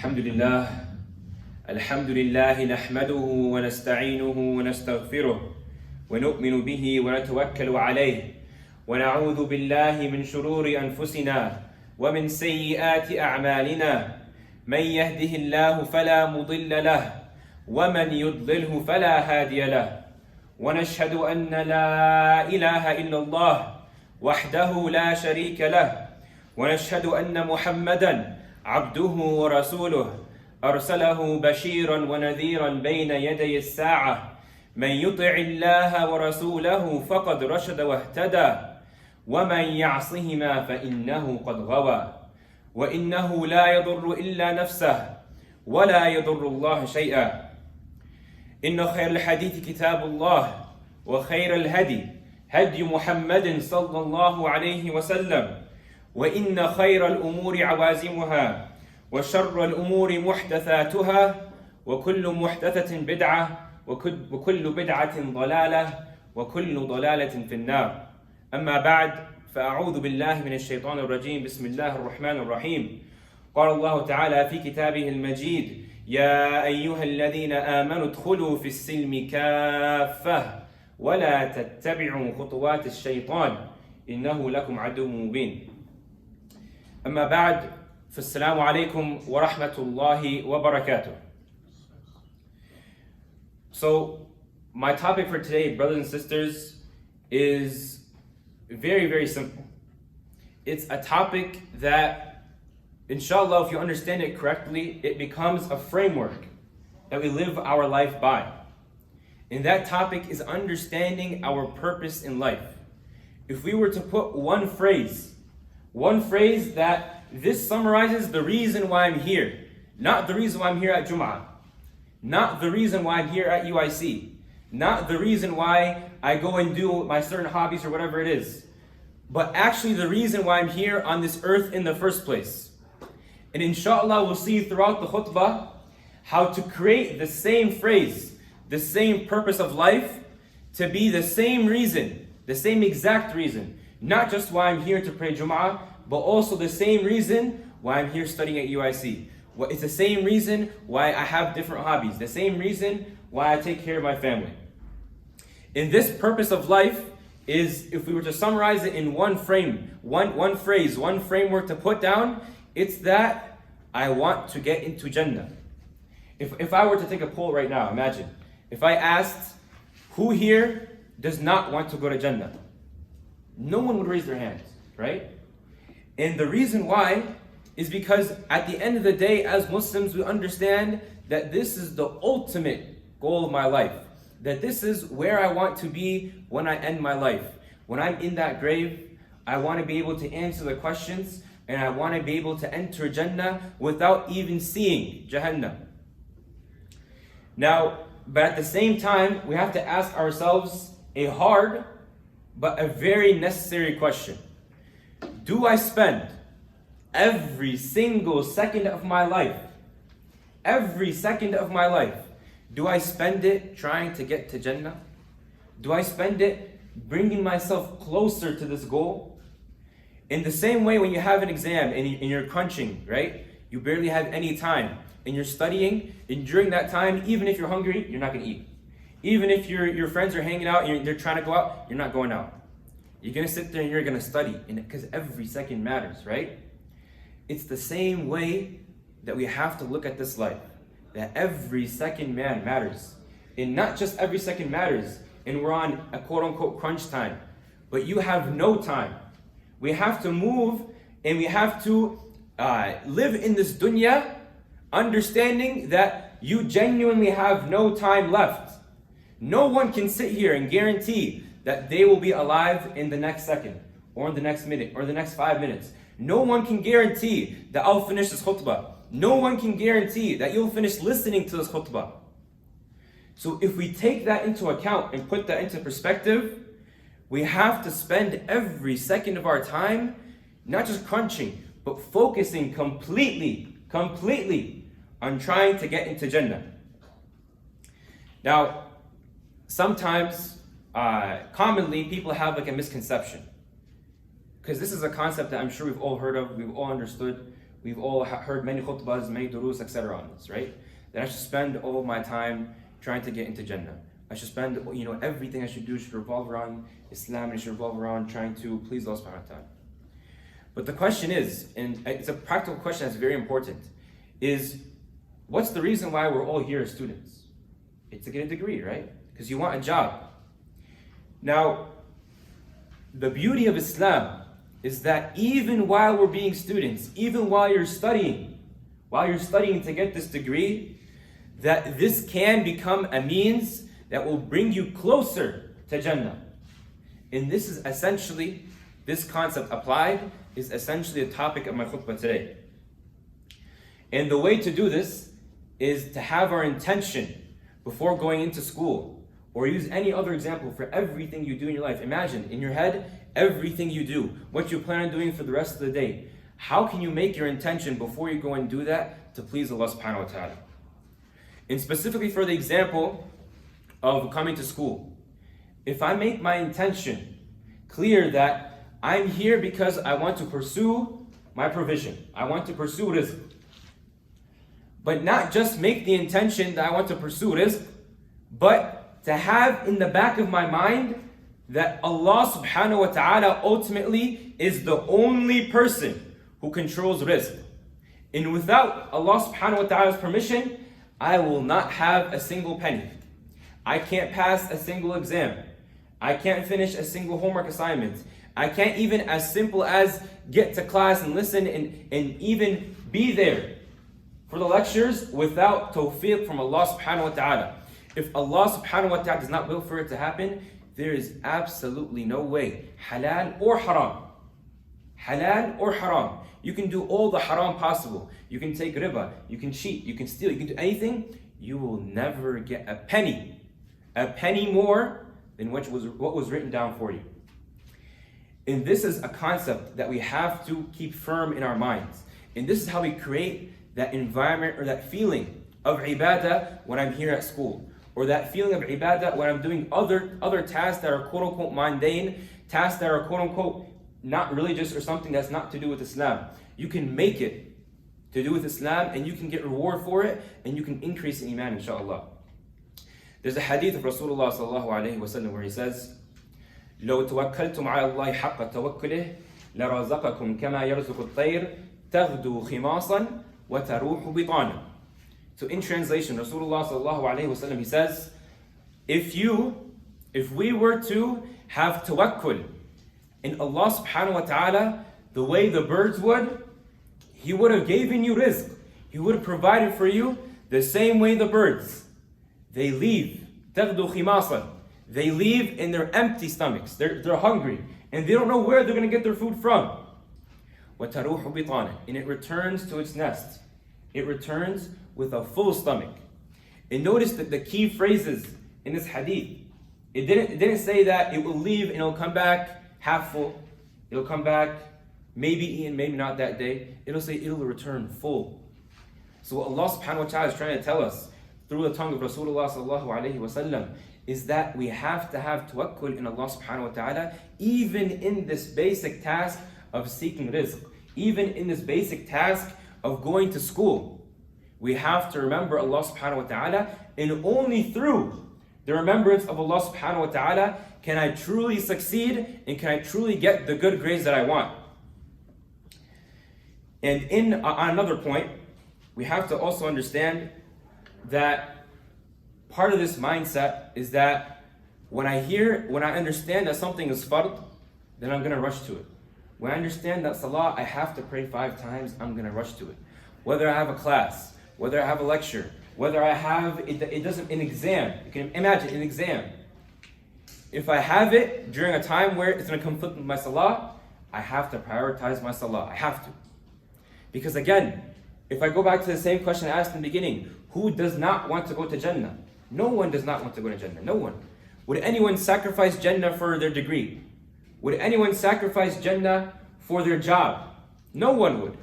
الحمد لله نحمده ونستعينه ونستغفره ونؤمن به ونتوكل عليه ونعوذ بالله من شرور أنفسنا ومن سيئات أعمالنا من يهده الله فلا مضل له ومن يضلله فلا هادي له ونشهد أن لا إله إلا الله وحده لا شريك له ونشهد أن محمدا عبده ورسوله أرسله بشيرا ونذيرا بين يدي الساعة من يطع الله ورسوله فقد رشد واهتدى ومن يعصهما فإنه قد غوى وإنه لا يضر إلا نفسه ولا يضر الله شيئا إن خير الحديث كتاب الله وخير الهدي هدي محمد صلى الله عليه وسلم وإن خير الأمور عوازمها وشر الأمور محدثاتها وكل محدثة بدعة وكل بدعة ضلالة وكل ضلالة في النار أما بعد فأعوذ بالله من الشيطان الرجيم بسم الله الرحمن الرحيم قال الله تعالى في كتابه المجيد يا أيها الذين آمنوا ادخلوا في السلم كافة ولا تتبعوا خطوات الشيطان إنه لكم عدو مبين أما بعد فالسلام عليكم ورحمة الله وبركاته. So my topic for today, brothers and sisters, is very, very simple. It's a topic that, inshallah, if you understand it correctly, it becomes a framework that we live our life by. And that topic is understanding our purpose in life. If we were to put one phrase that this summarizes the reason why I'm here, not the reason why I'm here at Jumu'ah, not the reason why I'm here at UIC, not the reason why I go and do my certain hobbies or whatever it is, but actually the reason why I'm here on this earth in the first place. And inshallah we'll see throughout the khutbah how to create the same phrase, the same purpose of life to be the same reason, the same exact reason, not just why I'm here to pray Jumu'ah, but also the same reason why I'm here studying at UIC. It's the same reason why I have different hobbies, the same reason why I take care of my family. And this purpose of life is, if we were to summarize it in one frame, one phrase, one framework to put down, it's that I want to get into Jannah. If I were to take a poll right now, imagine, if I asked, who here does not want to go to Jannah? No one would raise their hands, right? And the reason why is because at the end of the day, as Muslims, we understand that this is the ultimate goal of my life. That this is where I want to be when I end my life. When I'm in that grave, I want to be able to answer the questions and I want to be able to enter Jannah without even seeing Jahannam. Now, but at the same time, we have to ask ourselves a hard but a very necessary question. Do I spend every single second of my life, do I spend it trying to get to Jannah? Do I spend it bringing myself closer to this goal? In the same way, when you have an exam and you're crunching, right? You barely have any time and you're studying, and during that time, even if you're hungry, you're not going to eat. Even if your friends are hanging out and they're trying to go out, you're not going out. You're going to sit there and you're going to study, because every second matters, right? It's the same way that we have to look at this life, that every second matters. And not just every second matters, and we're on a quote-unquote crunch time, but you have no time. We have to move, and we have to live in this dunya, understanding that you genuinely have no time left. No one can sit here and guarantee that they will be alive in the next second, or in the next minute, or the next 5 minutes. No one can guarantee that I'll finish this khutbah. No one can guarantee that you'll finish listening to this khutbah. So if we take that into account and put that into perspective, we have to spend every second of our time not just crunching, but focusing completely on trying to get into Jannah. Now, sometimes, commonly, people have like a misconception. Because this is a concept that I'm sure we've all heard of, we've all understood. We've all heard many khutbahs, many durus, etc. on this, right? That I should spend all of my time trying to get into Jannah. I should spend, everything I should do should revolve around Islam, and it should revolve around trying to please Allah subhanahu wa ta'ala. But the question is, and it's a practical question that's very important, is what's the reason why we're all here as students? It's to get a degree, right? Because you want a job. Now, the beauty of Islam is that even while we're being students, even while you're studying to get this degree, that this can become a means that will bring you closer to Jannah. And this is essentially, this concept applied is essentially the topic of my khutbah today. And the way to do this is to have our intention before going into school, or use any other example for everything you do in your life. Imagine in your head, everything you do, what you plan on doing for the rest of the day. How can you make your intention before you go and do that to please Allah subhanahu wa ta'ala? And specifically for the example of coming to school, if I make my intention clear that I'm here because I want to pursue my provision, I want to pursue rizq, but not just make the intention that I want to pursue rizq, but to have in the back of my mind that Allah subhanahu wa ta'ala ultimately is the only person who controls rizq. And without Allah subhanahu wa ta'ala's permission, I will not have a single penny. I can't pass a single exam. I can't finish a single homework assignment. I can't even as simple as get to class and listen and even be there for the lectures without tawfiq from Allah subhanahu wa ta'ala. If Allah subhanahu wa ta'ala does not will for it to happen, there is absolutely no way, halal or haram. Halal or haram. You can do all the haram possible. You can take riba, you can cheat, you can steal, you can do anything. You will never get a penny more than what was written down for you. And this is a concept that we have to keep firm in our minds. And this is how we create that environment or that feeling of ibadah when I'm here at school, or that feeling of ibadah when I'm doing other tasks that are quote unquote mundane, tasks that are quote unquote not religious or something that's not to do with Islam. You can make it to do with Islam and you can get reward for it and you can increase in iman, inshallah. There's a hadith of Rasulullah sallallahu alayhi wa sallam where he says, لو توكلتم على الله حق توكله لرزقكم كما يرزق الطير تغدو خماصا وتروح بطانا. So in translation, Rasulullah sallallahu alayhi wa sallam, he says, if we were to have tawakkul in Allah subhanahu wa ta'ala the way the birds would, He would have given you rizq. He would have provided for you the same way the birds. They leave, تغدو خماصا. They leave in their empty stomachs. They're hungry and they don't know where they're going to get their food from. وتروح بطانا. And it returns to its nest. It returns with a full stomach. And notice that the key phrases in this hadith, it didn't say that it will leave and it'll come back half full. It'll come back maybe eaten, maybe not that day. It'll say it'll return full. So what Allah subhanahu wa ta'ala is trying to tell us through the tongue of Rasulullah sallallahu alayhi wa sallam is that we have to have tawakkul in Allah subhanahu wa ta'ala even in this basic task of seeking rizq, even in this basic task of going to school. We have to remember Allah subhanahu wa ta'ala, and only through the remembrance of Allah subhanahu wa ta'ala can I truly succeed and can I truly get the good grades that I want. And on another point, we have to also understand that part of this mindset is that when I understand that something is fard, then I'm going to rush to it. When I understand that salah, I have to pray 5 times, I'm going to rush to it. Whether I have a class, whether I have a lecture, whether I have an exam. You can imagine an exam. If I have it during a time where it's going to conflict with my salah, I have to prioritize my salah. I have to. Because again, if I go back to the same question I asked in the beginning, who does not want to go to Jannah? No one does not want to go to Jannah. No one. Would anyone sacrifice Jannah for their degree? Would anyone sacrifice Jannah for their job? No one would.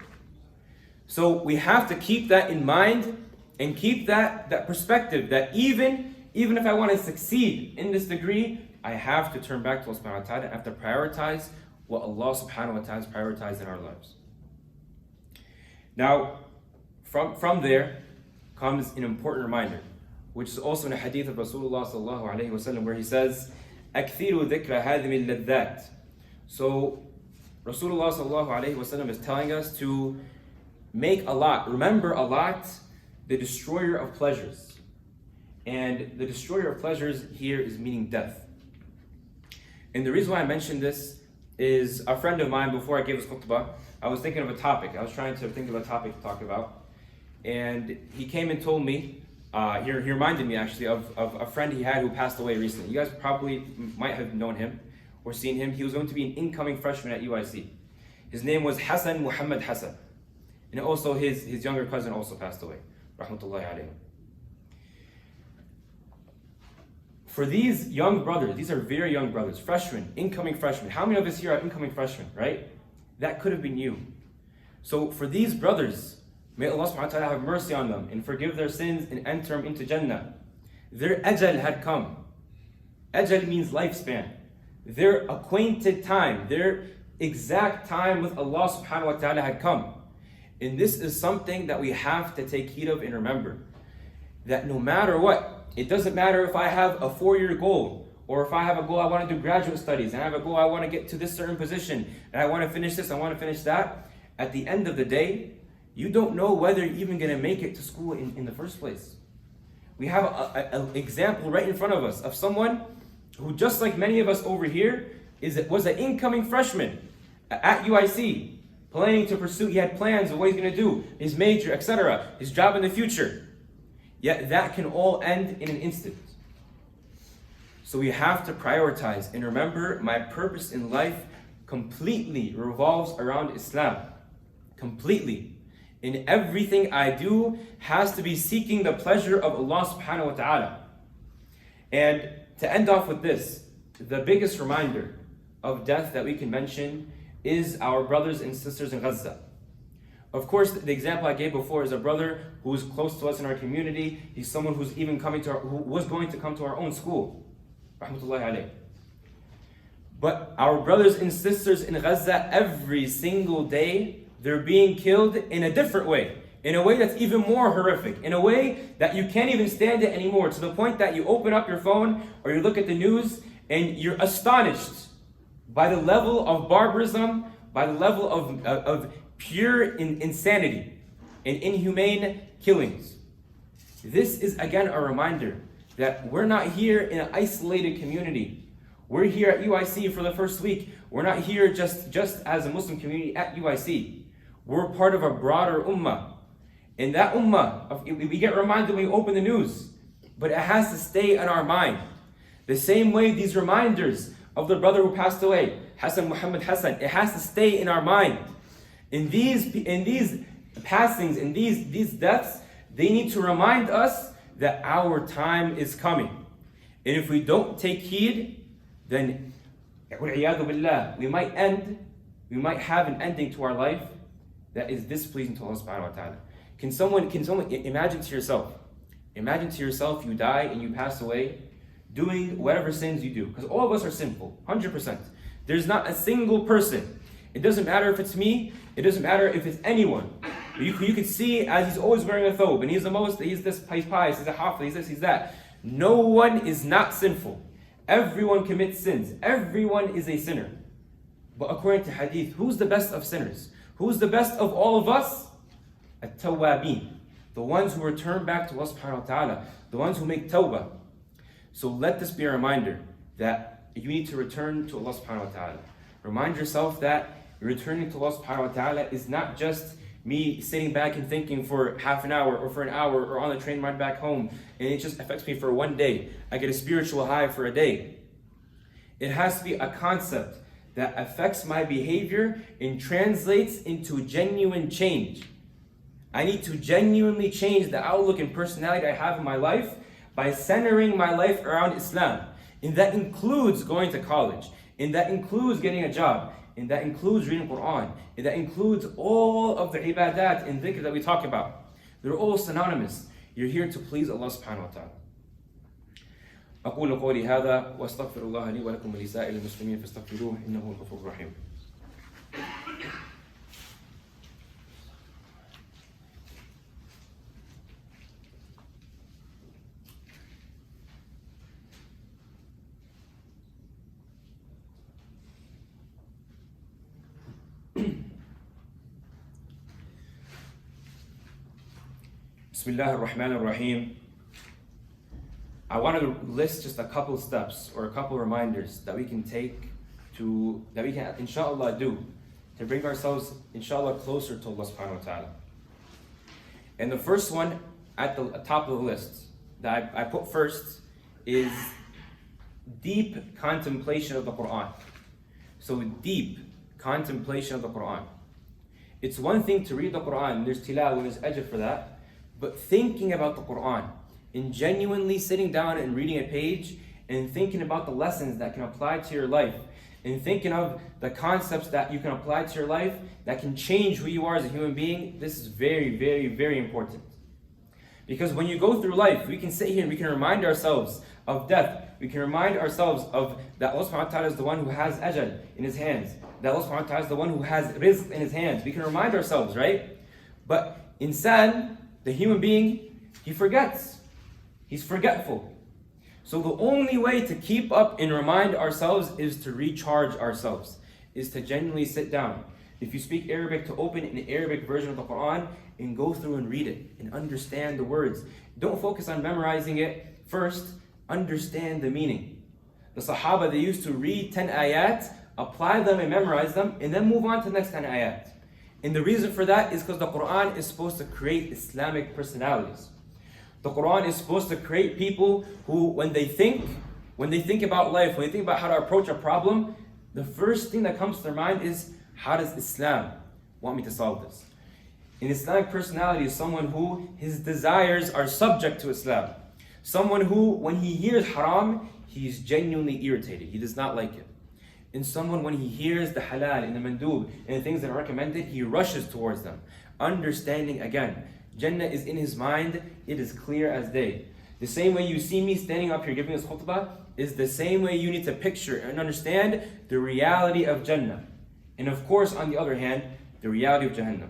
So we have to keep that in mind and keep that perspective that even if I want to succeed in this degree, I have to turn back to Allah subhanahu wa ta'ala. I have to prioritize what Allah subhanahu wa ta'ala has prioritized in our lives. Now, from there comes an important reminder, which is also in a hadith of Rasulullah sallallahu alaihi wasallam, where he says, "Akthiru dhikra hadhihi al-ladhat." So Rasulullah sallallahu alaihi wasallam is telling us to remember a lot, the destroyer of pleasures. And the destroyer of pleasures here is meaning death. And the reason why I mentioned this is a friend of mine, before I gave this khutbah, I was thinking of a topic. I was trying to think of a topic to talk about. And he came and told me, he reminded me actually of a friend he had who passed away recently. You guys probably might have known him or seen him. He was going to be an incoming freshman at UIC. His name was Mohammad Nusairat. And also his younger cousin also passed away. Rahmatullahi alayhi. For these young brothers, these are very young brothers, freshmen, incoming freshmen. How many of us here are incoming freshmen, right? That could have been you. So for these brothers, may Allah subhanahu wa ta'ala have mercy on them and forgive their sins and enter them into Jannah. Their ajal had come. Ajal means lifespan. Their acquainted time, their exact time with Allah subhanahu wa ta'ala had come. And this is something that we have to take heed of and remember. That no matter what, it doesn't matter if I have a 4-year goal, or if I have a goal I want to do graduate studies, and I have a goal I want to get to this certain position, and I want to finish this, I want to finish that. At the end of the day, you don't know whether you're even going to make it to school in the first place. We have an example right in front of us of someone who, just like many of us over here, was an incoming freshman at UIC, planning to pursue, he had plans of what he's going to do, his major, etc., his job in the future. Yet that can all end in an instant. So we have to prioritize and remember, my purpose in life completely revolves around Islam. Completely. And everything I do has to be seeking the pleasure of Allah subhanahu wa ta'ala. And to end off with this, the biggest reminder of death that we can mention is our brothers and sisters in Gaza. Of course, the example I gave before is a brother who is close to us in our community. He's someone who's even who was going to come to our own school. Rahmatullahi alayhi. But our brothers and sisters in Gaza, every single day, they're being killed in a different way. In a way that's even more horrific. In a way that you can't even stand it anymore. To the point that you open up your phone or you look at the news and you're astonished by the level of barbarism, by the level of pure insanity and inhumane killings. This is again a reminder that we're not here in an isolated community. We're here at UIC for the first week. We're not here just as a Muslim community at UIC. We're part of a broader ummah. And that ummah, we get reminded when we open the news, but it has to stay in our mind. The same way these reminders of the brother who passed away, Mohammad Nusairat, it has to stay in our mind. In these passings, in these deaths, they need to remind us that our time is coming. And if we don't take heed, then we might have an ending to our life that is displeasing to Allah subhanahu wa ta'ala. Can someone imagine to yourself you die and you pass away doing whatever sins you do, because all of us are sinful, 100%. There's not a single person. It doesn't matter if it's me, it doesn't matter if it's anyone. You could see as he's always wearing a thobe, and he's this, he's pious, he's a hafiz, he's this, he's that. No one is not sinful. Everyone commits sins. Everyone is a sinner. But according to hadith, who's the best of sinners? Who's the best of all of us? At-tawwabin. The ones who return back to Allah subhanahu wa ta'ala. The ones who make tawbah. So let this be a reminder that you need to return to Allah subhanahu wa ta'ala. Remind yourself that returning to Allah subhanahu wa ta'ala is not just me sitting back and thinking for half an hour or for an hour or on the train ride back home and it just affects me for one day. I get a spiritual high for a day. It has to be a concept that affects my behavior and translates into genuine change. I need to genuinely change the outlook and personality I have in my life by centering my life around Islam. And that includes going to college. And that includes getting a job. And that includes reading Quran. And that includes all of the ibadat and dhikr that we talk about. They're all synonymous. You're here to please Allah subhanahu wa ta'ala. أقول قولي هذا وأستغفر الله لي ولكم ولسائر المسلمين فاستغفروه إنه الغفور الرحيم. Bismillah ar-Rahman ar-Rahim. I want to list just a couple steps or a couple reminders that we can take that we can inshallah do to bring ourselves inshallah closer to Allah subhanahu wa ta'ala. And the first one at the top of the list that I put first is deep contemplation of the Quran. So deep contemplation of the Quran. It's one thing to read the Quran, there's tilawah and there's ajr for that, but thinking about the Quran and genuinely sitting down and reading a page and thinking about the lessons that can apply to your life and thinking of the concepts that you can apply to your life that can change who you are as a human being, this is very, very, very important. Because when you go through life, we can sit here and we can remind ourselves of death. We can remind ourselves of that Allah subhanahu wa ta'ala is the one who has ajal in his hands. That Allah subhanahu wa ta'ala is the one who has rizq in his hands. We can remind ourselves, right? But insan, the human being, he forgets. He's forgetful. So the only way to keep up and remind ourselves is to recharge ourselves, is to genuinely sit down. If you speak Arabic, to open an Arabic version of the Quran and go through and read it and understand the words. Don't focus on memorizing it. First, understand the meaning. The Sahaba, they used to read 10 ayat, apply them and memorize them, and then move on to the next 10 ayat. And the reason for that is because the Quran is supposed to create Islamic personalities. The Quran is supposed to create people who, when they think about life, when they think about how to approach a problem, the first thing that comes to their mind is, how does Islam want me to solve this? An Islamic personality is someone who his desires are subject to Islam. Someone who, when he hears haram, he's genuinely irritated. He does not like it. And someone, when he hears the halal and the mandub and the things that are recommended, he rushes towards them. Understanding again, Jannah is in his mind, it is clear as day. The same way you see me standing up here giving this khutbah is the same way you need to picture and understand the reality of Jannah. And of course, on the other hand, the reality of Jahannam.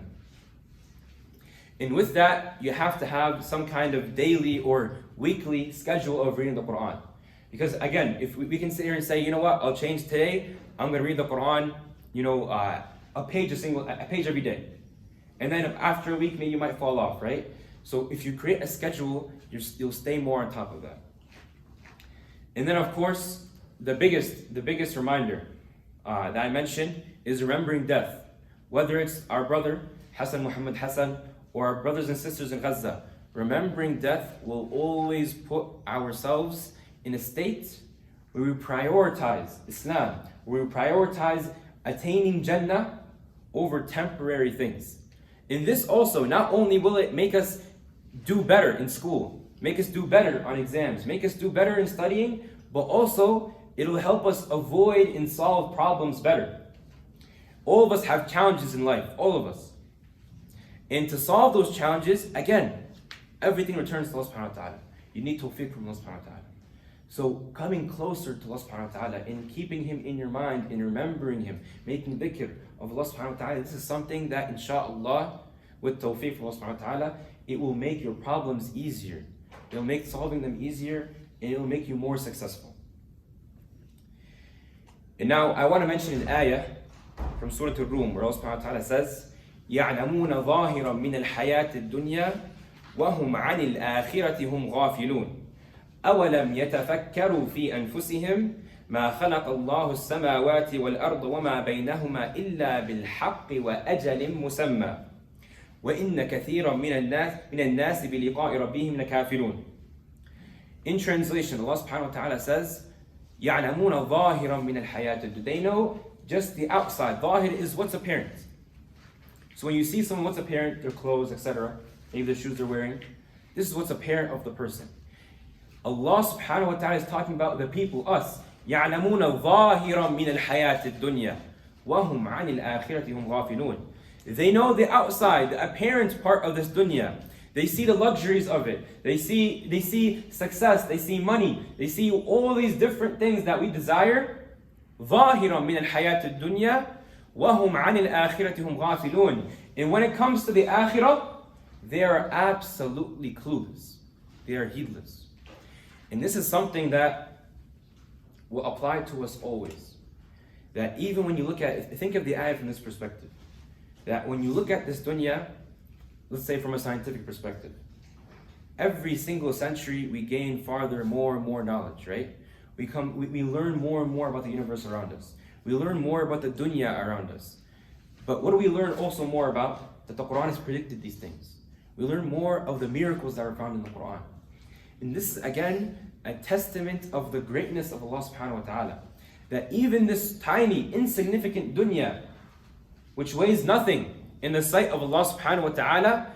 And with that, you have to have some kind of daily or weekly schedule of reading the Quran. Because again, if we can sit here and say, you know what, I'll change today, I'm going to read the Quran, a page every day. And then after a week, maybe you might fall off, right? So if you create a schedule, you'll stay more on top of that. And then of course, the biggest reminder that I mentioned is remembering death. Whether it's our brother, Hassan Muhammad Hassan, or our brothers and sisters in Gaza, remembering death will always put ourselves in a state where we prioritize Islam, where we prioritize attaining Jannah over temporary things. In this also, not only will it make us do better in school, make us do better on exams, make us do better in studying, but also it'll help us avoid and solve problems better. All of us have challenges in life, all of us. And to solve those challenges, again, everything returns to Allah subhanahu wa ta'ala. You need tawfiq from Allah subhanahu wa ta'ala. So coming closer to Allah subhanahu wa ta'ala and keeping Him in your mind and remembering Him, making dhikr of Allah subhanahu wa ta'ala, this is something that inshaAllah, with tawfiq from Allah subhanahu wa ta'ala, it will make your problems easier. It will make solving them easier and it will make you more successful. And now I want to mention an ayah from Surah Al-Rum where Allah subhanahu wa ta'ala says, يَعْلَمُونَ ظَاهِرًا مِنَ الْحَيَاةِ الدُّنْيَا وَهُمْ عَنِ الْآخِرَةِ هُمْ غَافِلُونَ أَوَلَمْ يَتَفَكَّرُوا فِي أَنفُسِهِمْ مَا خَلَقَ اللَّهُ السَّمَاوَاتِ وَالْأَرْضَ وَمَا بَيْنَهُمَا إِلَّا بِالْحَقِّ وَأَجَلٍ مُسَمًّى وَإِنَّ كَثِيرًا مِنَ النَّاسِ بِلِقَاءِ رَبِّهِمْ لَكَافِرُونَ. In translation, Allah subhanahu wa ta'ala says, يَعْلَمُونَ ظَاهِرًا مِنَ الْحَيَاةِ الدُّنْيَا. They know just the outside. Zahir is what's apparent. So when you see someone, what's apparent, their clothes, etc., maybe the shoes they're wearing, this is what's apparent of the person. Allah subhanahu wa ta'ala is talking about the people, us. يَعْلَمُونَ ظَاهِرًا مِنَ الْحَيَاةِ الدُّنْيَا وَهُمْ عَنِ الْآخِرَةِ هُمْ غَافِلُونَ. They know the outside, the apparent part of this dunya. They see the luxuries of it. They see success, they see money, they see all these different things that we desire. ظَاهِرًا مِنَ الْحَيَاةِ الدُّنْيا وَهُمْ عَنِ الْآخِرَةِ هُمْ غَافِلُونَ. And when it comes to the akhirah, they are absolutely clueless. They are heedless. And this is something that will apply to us always. That even when you look at it, think of the ayah from this perspective. That when you look at this dunya, let's say from a scientific perspective, Every single century, we gain farther more and more knowledge, right? We learn more and more about the universe around us. We learn more about the dunya around us. But what do we learn also more about? That the Quran has predicted these things. We learn more of the miracles that are found in the Quran. And this is again a testament of the greatness of Allah subhanahu wa ta'ala. That even this tiny, insignificant dunya, which weighs nothing in the sight of Allah subhanahu wa ta'ala,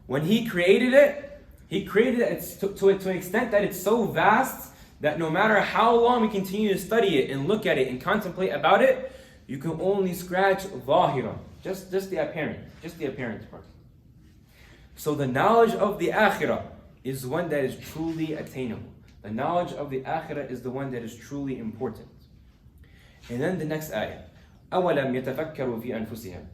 when He created it to an extent that it's so vast that no matter how long we continue to study it and look at it and contemplate about it, you can only scratch zahira, just the apparent part. So the knowledge of the akhirah is one that is truly attainable. The knowledge of the akhirah is the one that is truly important. And then the next ayah, أَوَلَمْ يَتَفَكَّرُوا فِي أَنفُسِهِمْ.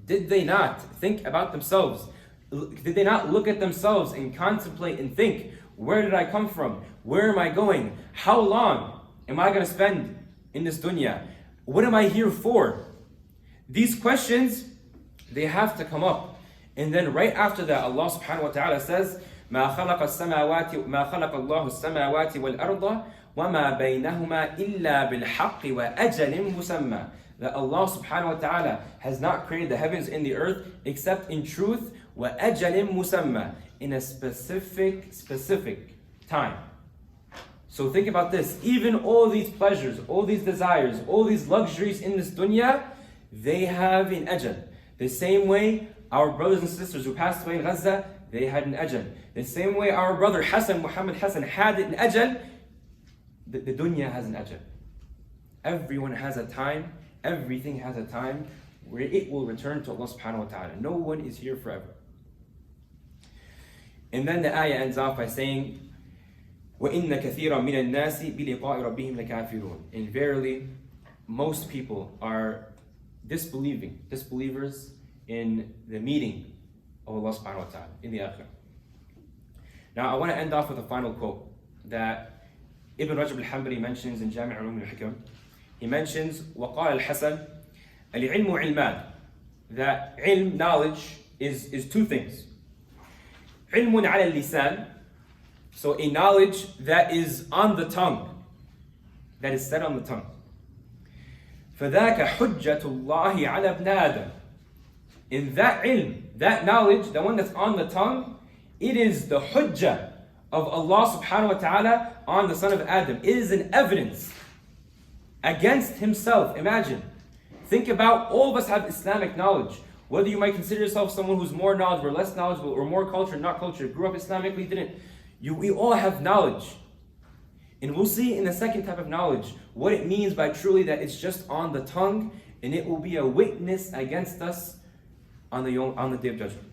Did they not think about themselves? Did they not look at themselves and contemplate and think, where did I come from? Where am I going? How long am I going to spend in this dunya? What am I here for? These questions, they have to come up. And then right after that, Allah subhanahu wa ta'ala says, ما خلق الله السماوات والأرض وما بينهما إلا بالحق وأجل مسمى. That Allah subhanahu wa ta'ala has not created the heavens and the earth except in truth, وأجل مسمى, in a specific time. So think about this. Even all these pleasures, all these desires, all these luxuries in this dunya, they have an ajal. The same way our brothers and sisters who passed away in Gaza, they had an ajal. The same way our brother Mohammad Hassan had an ajal, the dunya has an ajal. Everyone has a time, everything has a time where it will return to Allah subhanahu wa ta'ala. No one is here forever. And then the ayah ends off by saying, وَإِنَّ كَثِيرًا مِنَ النَّاسِ بِلِقَاءِ رَبِّهِمْ لَكَافِرُونَ. And verily, most people are disbelievers in the meeting of Allah subhanahu wa ta'ala, in the akhirah. Now I want to end off with a final quote that Ibn Rajab al-Hanbali mentions in Jami' Ulum al-Hikam. He mentions, وَقَالَ الْحَسَنِ الْعِلْمُ عِلْمَانِ. That ilm, knowledge, is two things. علم على اللسان, so a knowledge that is on the tongue, that is said on the tongue. فذاك حجة الله على ابن آدم. In that ilm, that knowledge, the one that's on the tongue, it is the hujjah of Allah subhanahu wa ta'ala on the son of Adam. It is an evidence against himself. Imagine. Think about, all of us have Islamic knowledge. Whether you might consider yourself someone who's more knowledgeable or less knowledgeable, or more cultured, not cultured, grew up Islamically, didn't. We all have knowledge. And we'll see in the second type of knowledge what it means by truly that it's just on the tongue and it will be a witness against us on the day of judgment.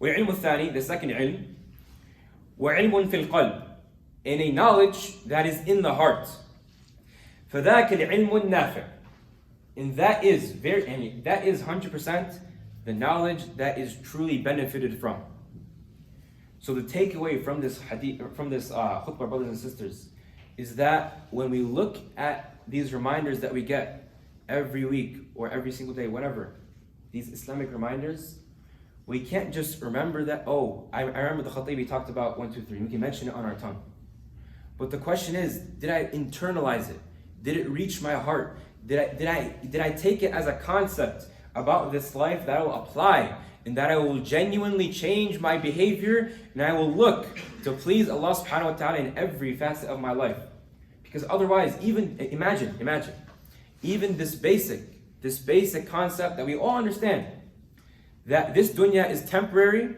وَالْعِلْمُ الثَّانِي, the second ilm, وَعِلْمٌ فِي الْقَلْبِ, and a knowledge that is in the heart. فَذَاكَ الْعِلْمُ النَّافِعُ. And that is 100% the knowledge that is truly benefited from. So the takeaway from this hadith, from this khutbah, brothers and sisters, is that when we look at these reminders that we get every week or every single day, whatever, these Islamic reminders, we can't just remember that, I remember the Khatibi talked about 1, 2, 3. We can mention it on our tongue. But the question is, did I internalize it? Did it reach my heart? Did I take it as a concept about this life that I will apply, and that I will genuinely change my behavior, and I will look to please Allah subhanahu wa ta'ala in every facet of my life? Because otherwise, imagine, even this basic concept that we all understand, that this dunya is temporary,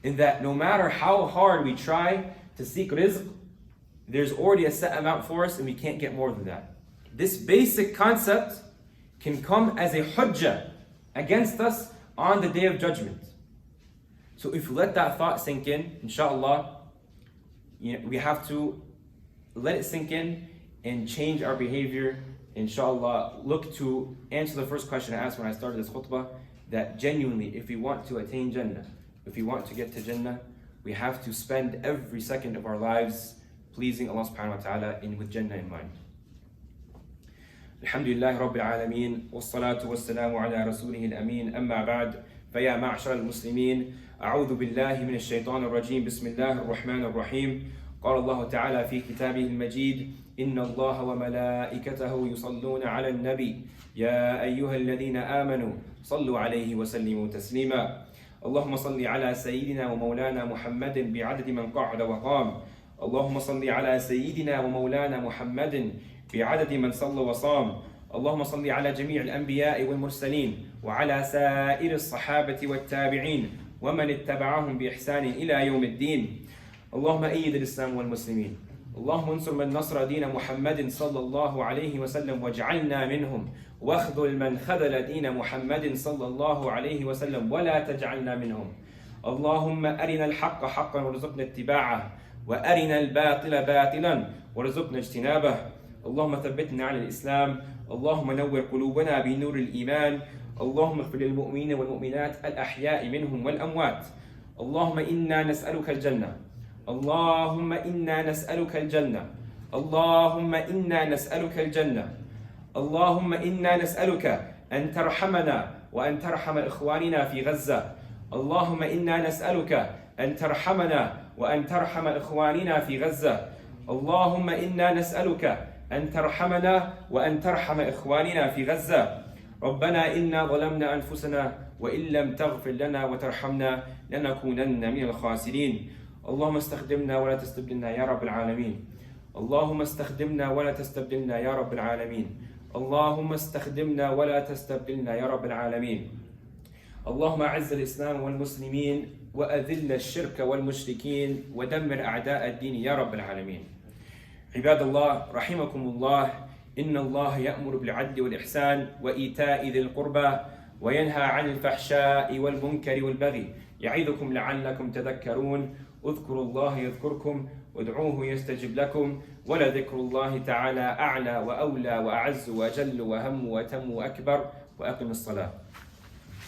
and that no matter how hard we try to seek rizq, there's already a set amount for us and we can't get more than that. This basic concept can come as a hujjah against us on the day of judgment. So if we let that thought sink in, inshallah, we have to let it sink in and change our behavior. Inshallah, look to answer the first question I asked when I started this khutbah, that genuinely, if we want to attain Jannah, if we want to get to Jannah, we have to spend every second of our lives pleasing Allah subhanahu wa ta'ala with Jannah in mind. Alhamdulillah Rabbil Alameen, wassalatu wassalamu ala rasulihil ameen, amma ba'd, فيا معشر المسلمين أعوذ بالله من الشيطان الرجيم. بسم الله الرحمن الرحيم. قال الله تعالى في كتابه المجيد: إن الله وملائكته يصلون على النبي يا أيها الذين آمنوا صلوا عليه وسلموا تسليما. اللهم صل على سيدنا ومولانا محمد بعدد من قعد وقام. اللهم صل على سيدنا ومولانا محمد بعدد من صلى وصام. اللهم صل على جميع الأنبياء والمرسلين وعلى سائر الصحابة والتابعين ومن اتبعهم بإحسان إلى يوم الدين. اللهم أيد الإسلام والمسلمين. اللهم انصر من نصر دين محمد صلى الله عليه وسلم واجعلنا منهم، واخذل من خذل دين محمد صلى الله عليه وسلم ولا تجعلنا منهم. اللهم أرنا الحق حقا وارزقنا اتباعه، وأرنا الباطل باطلا وارزقنا اجتنابه. اللهم ثبتنا على الإسلام. اللهم نور قلوبنا بنور الإيمان. اللهم اغفر للمؤمنين والمؤمنات الأحياء منهم والأموات. اللهم إنا نسألك الجنة. اللهم إنا نسألك الجنة. اللهم إنا نسألك الجنة. اللهم إنا نسألك أن ترحمنا وأن ترحم إخواننا في غزة. اللهم إنا نسألك أن ترحمنا وأن ترحم إخواننا في غزة. اللهم إنا نسألك أن ترحمنا وأن ترحم إخواننا في غزة. ربنا إنا ظلمنا أنفسنا وإن لم تغفر لنا وترحمنا لنكونن من الخاسرين. اللهم استخدمنا ولا تستبدلنا يا رب العالمين. اللهم استخدمنا ولا تستبدلنا يا رب العالمين. اللهم استخدمنا ولا تستبدلنا يا رب العالمين. اللهم أعز الإسلام والمسلمين وأذل الشرك والمشركين ودمر أعداء الدين يا رب العالمين. عباد الله رحمكم الله، إن الله يأمر بالعدل والإحسان وإيتاء ذي القربى وينهى عن الفحشاء والمنكر والبغي يعظكم لعلكم تذكرون. اذكروا الله يذكركم وادعوه يستجب لكم، ولذكر الله تعالى أعلى وأولى وأعز وأجل وهم وأتم وأكبر. وأقم الصلاة.